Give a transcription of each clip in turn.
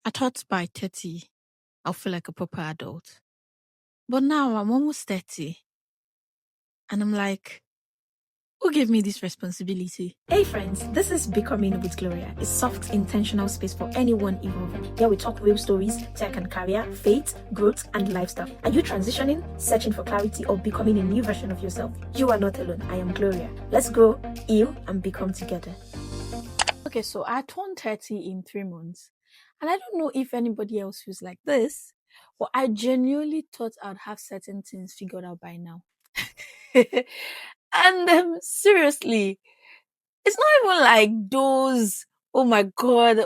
I thought by 30, I'll feel like a proper adult. But now I'm almost 30. And I'm like, who gave me this responsibility? Hey friends, this is Becoming With Gloria, a soft, intentional space for anyone evolving. Here we talk real stories, tech and career, faith, growth, and lifestyle. Are you transitioning, searching for clarity, or becoming a new version of yourself? You are not alone. I am Gloria. Let's grow, heal, and become together. Okay, so I turned 30 in 3 months. And I don't know if anybody else feels like this, but I genuinely thought I'd have certain things figured out by now. And seriously, it's not even like those, oh my God,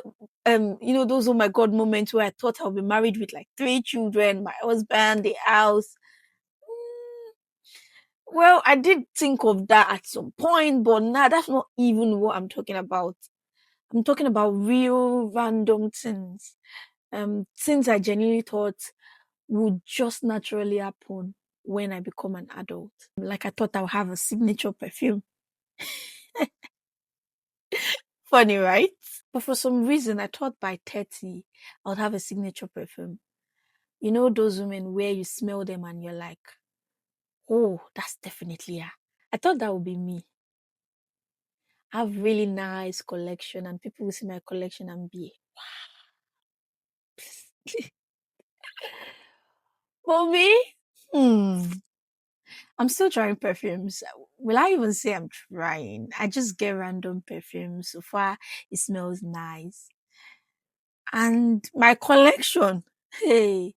those oh my God moments where I thought I'll be married with like 3 children, my husband, the house. Mm, Well, I did think of that at some point, but nah, that's not even what I'm talking about. I'm talking about real random things. Things I genuinely thought would just naturally happen when I become an adult. Like I thought I'll have a signature perfume. Funny, right? But for some reason, I thought by 30, I would have a signature perfume. You know those women where you smell them and you're like, oh, that's definitely her. I thought that would be me. I have really nice collection and people will see my collection and be, for me, I'm still trying perfumes. Will I even say I'm trying? I just get random perfumes. So far, it smells nice. And my collection, hey,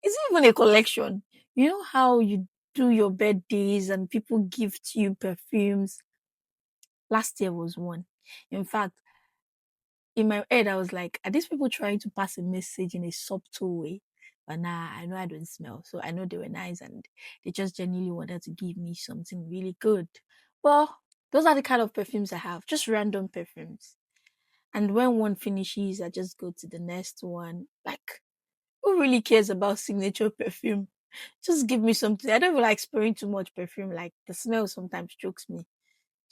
it's not even a collection. You know how you do your birthdays and people gift you perfumes? Last year was one. In fact, in my head, I was like, are these people trying to pass a message in a subtle way? But nah, I know I don't smell. So I know they were nice and they just genuinely wanted to give me something really good. Well, those are the kind of perfumes I have, just random perfumes. And when one finishes, I just go to the next one. Like, who really cares about signature perfume? Just give me something. I don't even like spraying too much perfume. Like, the smell sometimes chokes me.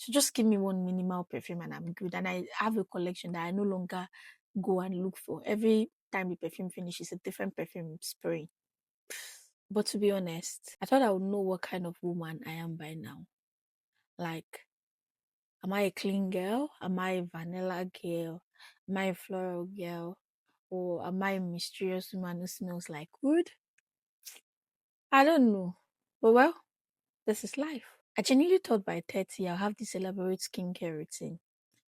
So just give me one minimal perfume and I'm good. And I have a collection that I no longer go and look for. Every time the perfume finishes, a different perfume spray. But to be honest, I thought I would know what kind of woman I am by now. Like, am I a clean girl? Am I a vanilla girl? Am I a floral girl? Or am I a mysterious woman who smells like wood? I don't know. But well, this is life. I genuinely thought by 30 I'll have this elaborate skincare routine.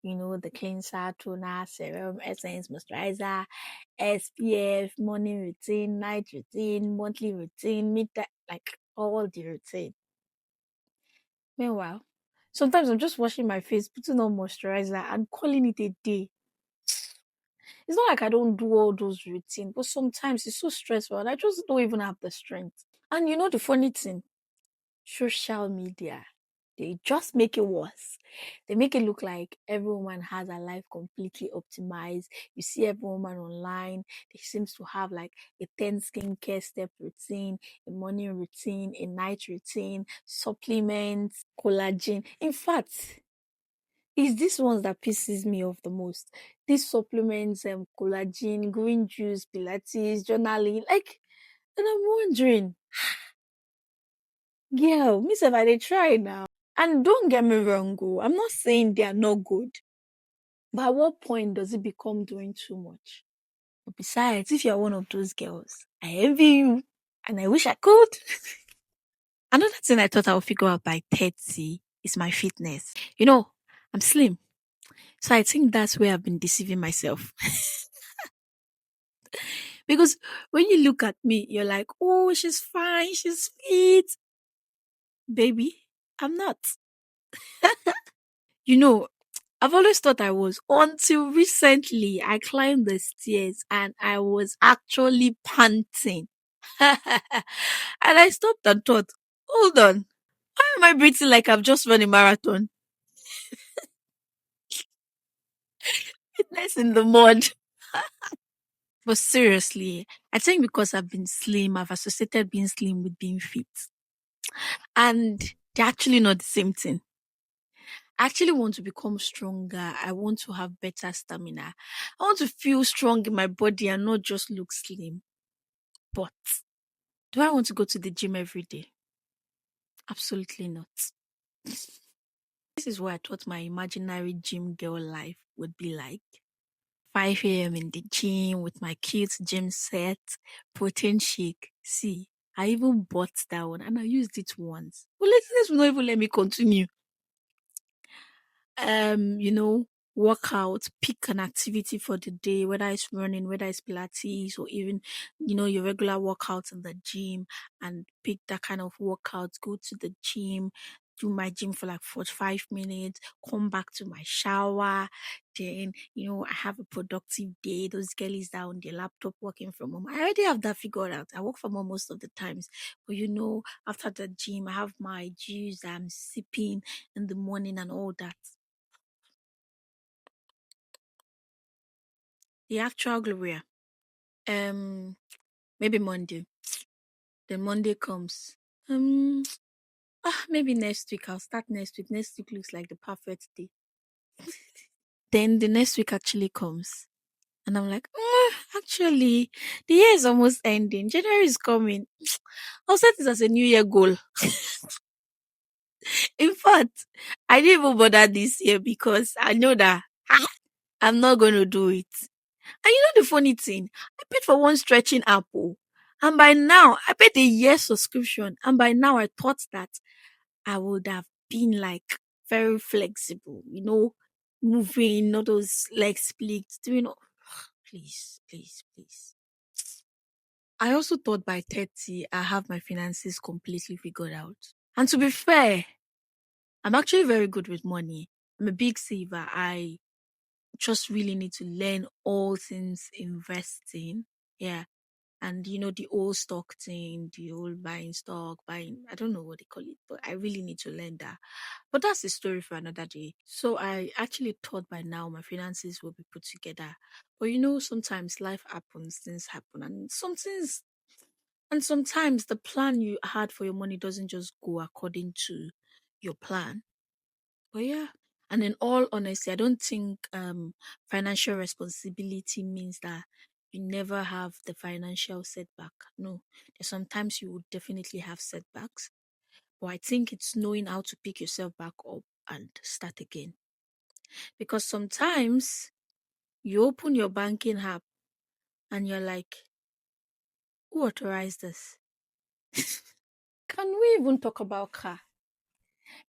You know, the cleanser, toner, serum, essence, moisturizer, SPF, morning routine, night routine, monthly routine, midday, like all the routine. Meanwhile, sometimes I'm just washing my face, putting on moisturizer and calling it a day. It's not like I don't do all those routines, but sometimes it's so stressful and I just don't even have the strength. And you know the funny thing? Social media, they just make it worse. They make it look like every woman has her life completely optimized. You see every woman online, they seems to have like a 10 skincare step routine, a morning routine, a night routine, supplements, collagen. In fact, it's these ones that pisses me off the most. These supplements, collagen, green juice, pilates, journaling, like, and I'm wondering, girl, me sef I dey try now. And don't get me wrong, I'm not saying they are not good. But at what point does it become doing too much? But besides, if you're one of those girls, I envy you and I wish I could. Another thing I thought I would figure out by 30 is my fitness. You know, I'm slim. So I think that's where I've been deceiving myself. Because when you look at me, you're like, oh, she's fine, she's fit. Baby, I'm not. You know, I've always thought I was until recently I climbed the stairs and I was actually panting. And I stopped and thought, hold on, why am I breathing like I've just run a marathon? Fitness in the mud. But seriously, I think because I've been slim, I've associated being slim with being fit. And they're actually not the same thing. I actually want to become stronger. I want to have better stamina. I want to feel strong in my body and not just look slim. But do I want to go to the gym every day? Absolutely not. This is what I thought my imaginary gym girl life would be like. 5 a.m. in the gym with my cute gym set, protein shake. See, I even bought that one and I used it once. But laziness will not even let me continue. You know, work out, pick an activity for the day, whether it's running, whether it's Pilates, or even, your regular workout in the gym, and pick that kind of workout, go to the gym, do my gym for like 45 minutes, come back to my shower. Then, I have a productive day. Those girlies that are on their laptop working from home. I already have that figured out. I work from home most of the times. But after the gym, I have my juice I'm sipping in the morning and all that. The actual Gloria. Maybe Monday. Then Monday comes. Maybe next week. I'll start next week. Next week looks like the perfect day. Then the next week actually comes. And I'm like, actually, the year is almost ending. January is coming. I'll set this as a new year goal. In fact, I didn't even bother this year because I know that I'm not going to do it. And the funny thing, I paid for one stretching app. And by now, I paid a year subscription. And by now, I thought that I would have been like very flexible, moving, not those legs split, doing all. Please, please, please. I also thought by 30, I have my finances completely figured out. And to be fair, I'm actually very good with money. I'm a big saver. I just really need to learn all things investing. Yeah. And the old stock thing, the old buying stock, I don't know what they call it, but I really need to learn that. But that's a story for another day. So I actually thought by now my finances will be put together. But sometimes life happens, things happen, and sometimes the plan you had for your money doesn't just go according to your plan. But yeah. And in all honesty, I don't think financial responsibility means that you never have the financial setback. No, there's sometimes you would definitely have setbacks. But I think it's knowing how to pick yourself back up and start again. Because sometimes you open your banking app and you're like, who authorized this? Can we even talk about car?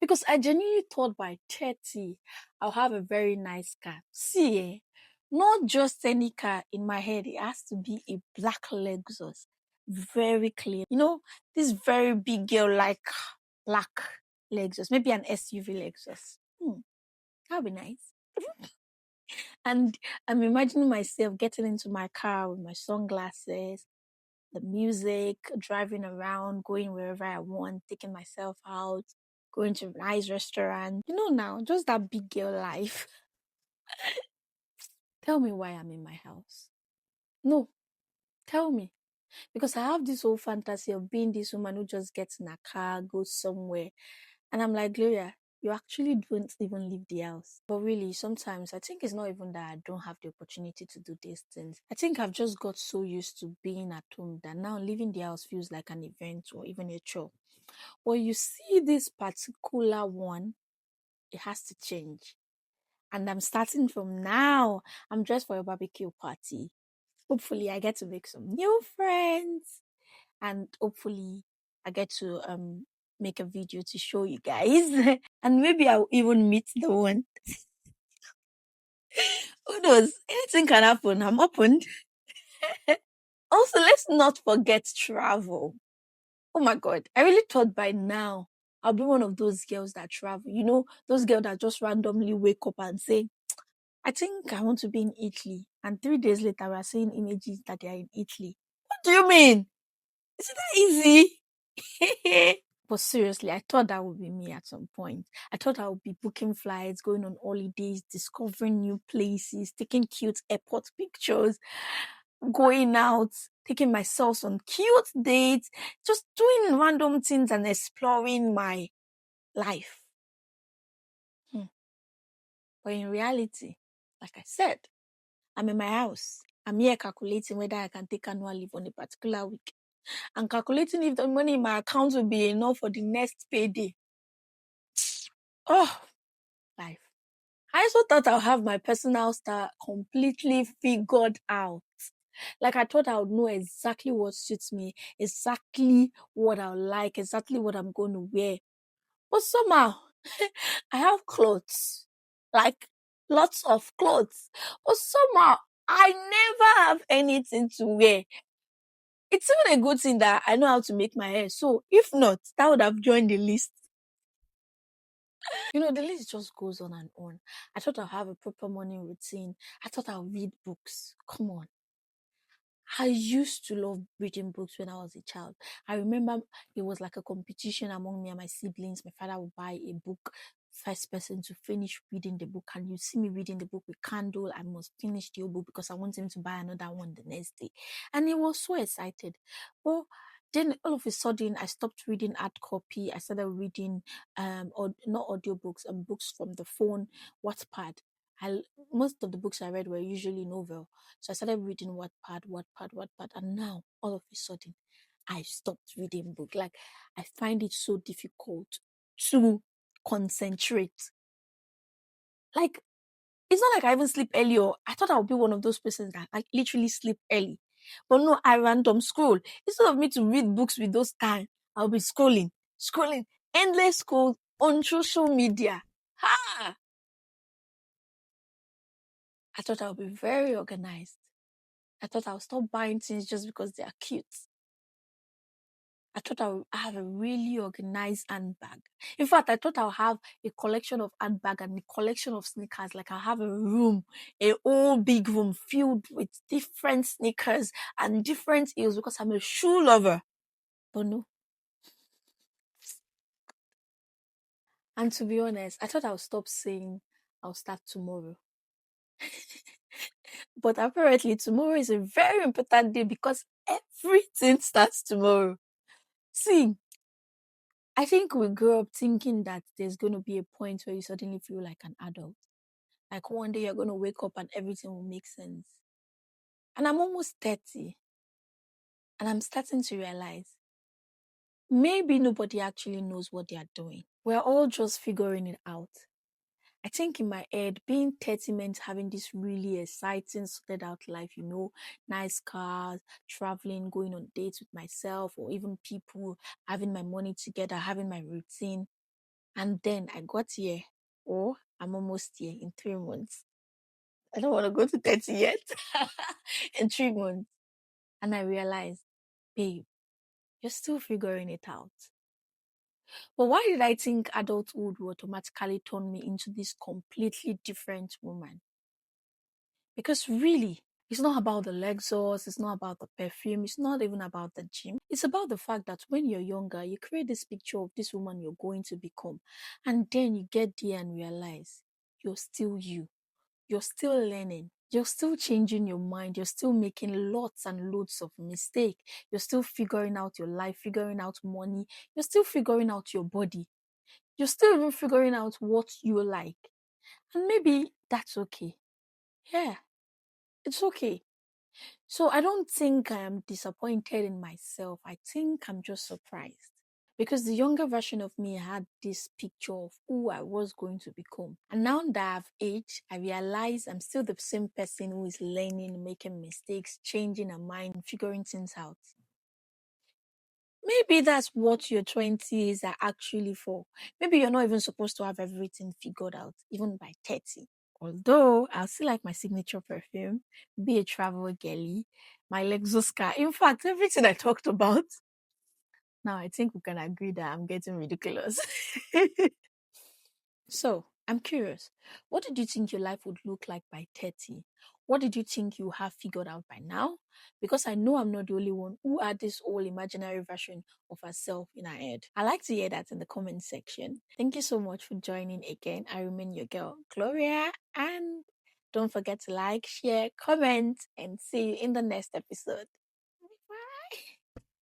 Because I genuinely thought by 30, I'll have a very nice car. See, not just any car in my head. It has to be a black Lexus. Very clean. This very big girl like black Lexus. Maybe an SUV Lexus. That'd be nice. And I'm imagining myself getting into my car with my sunglasses, the music, driving around, going wherever I want, taking myself out, going to a nice restaurant. Now, just that big girl life. Tell me why I'm in my house. No, tell me. Because I have this whole fantasy of being this woman who just gets in a car, goes somewhere. And I'm like, Gloria, you actually don't even leave the house. But really, sometimes I think it's not even that I don't have the opportunity to do these things. I think I've just got so used to being at home that now leaving the house feels like an event or even a chore. Well, you see this particular one, it has to change. And I'm starting from now. I'm dressed for a barbecue party. Hopefully, I get to make some new friends. And hopefully, I get to make a video to show you guys. And maybe I'll even meet the one. Who knows? Anything can happen. I'm open. Also, let's not forget travel. Oh my God. I really thought by now I'll be one of those girls that travel. Those girls that just randomly wake up and say, I think I want to be in Italy. And 3 days later, we're seeing images that they are in Italy. What do you mean? Is it that easy? But seriously, I thought that would be me at some point. I thought I would be booking flights, going on holidays, discovering new places, taking cute airport pictures, going out, taking myself on cute dates, just doing random things and exploring my life. But in reality, like I said, I'm in my house. I'm here calculating whether I can take annual leave on a particular week. And calculating if the money in my account will be enough for the next payday. Oh, life. I also thought I'll have my personal style completely figured out. Like I thought I would know exactly what suits me, exactly what I like, exactly what I'm going to wear. But somehow, I have clothes, like lots of clothes. But somehow, I never have anything to wear. It's even a good thing that I know how to make my hair. So if not, that would have joined the list. The list just goes on and on. I thought I'll have a proper morning routine. I thought I'll read books. Come on. I used to love reading books when I was a child. I remember it was like a competition among me and my siblings. My father would buy a book, first person to finish reading the book. And you see me reading the book with candle. I must finish the whole book because I want him to buy another one the next day. And he was so excited. But then all of a sudden, I stopped reading hard copy. I started reading, or not audiobooks, books from the phone, Wattpad. Most of the books I read were usually novel. So I started reading Wattpad. And now, all of a sudden, I stopped reading book. Like, I find it so difficult to concentrate. Like, it's not like I even sleep early or I thought I would be one of those persons that like literally sleep early. But no, I random scroll. Instead of me to read books with those time, I'll be scrolling, endless scroll on social media. Ha! I thought I would be very organized. I thought I would stop buying things just because they are cute. I thought I would have a really organized handbag. In fact, I thought I'll have a collection of handbag and a collection of sneakers. Like I'll have a room, a whole big room filled with different sneakers and different heels because I'm a shoe lover. But no. And to be honest, I thought I'll stop saying I'll start tomorrow. But apparently tomorrow is a very important day because everything starts tomorrow. See, I think we grew up thinking that there's going to be a point where you suddenly feel like an adult. Like one day you're going to wake up and everything will make sense. And I'm almost 30 and I'm starting to realize maybe nobody actually knows what they are doing. We're all just figuring it out. I think in my head, being 30 meant having this really exciting, sorted out life, nice cars, traveling, going on dates with myself, or even people, having my money together, having my routine. And then I got here, or I'm almost here in 3 months. I don't want to go to 30 yet. In 3 months. And I realized, babe, you're still figuring it out. But why did I think adulthood would automatically turn me into this completely different woman? Because really, it's not about the Lexus, it's not about the perfume, it's not even about the gym. It's about the fact that when you're younger, you create this picture of this woman you're going to become. And then you get there and realize you're still you. You're still learning. You're still changing your mind. You're still making lots and loads of mistakes. You're still figuring out your life, figuring out money. You're still figuring out your body. You're still even figuring out what you like. And maybe that's okay. Yeah, it's okay. So I don't think I am disappointed in myself. I think I'm just surprised. Because the younger version of me had this picture of who I was going to become. And now that I've aged, I realize I'm still the same person who is learning, making mistakes, changing her mind, figuring things out. Maybe that's what your 20s are actually for. Maybe you're not even supposed to have everything figured out, even by 30. Although I still like my signature perfume, be a travel girly, my Lexus car. In fact, everything I talked about, now I think we can agree that I'm getting ridiculous. So, I'm curious, what did you think your life would look like by 30? What did you think you have figured out by now? Because I know I'm not the only one who had this whole imaginary version of herself in her head. I like to hear that in the comment section. Thank you so much for joining again. I remain your girl, Gloria, and don't forget to like, share, comment, and see you in the next episode.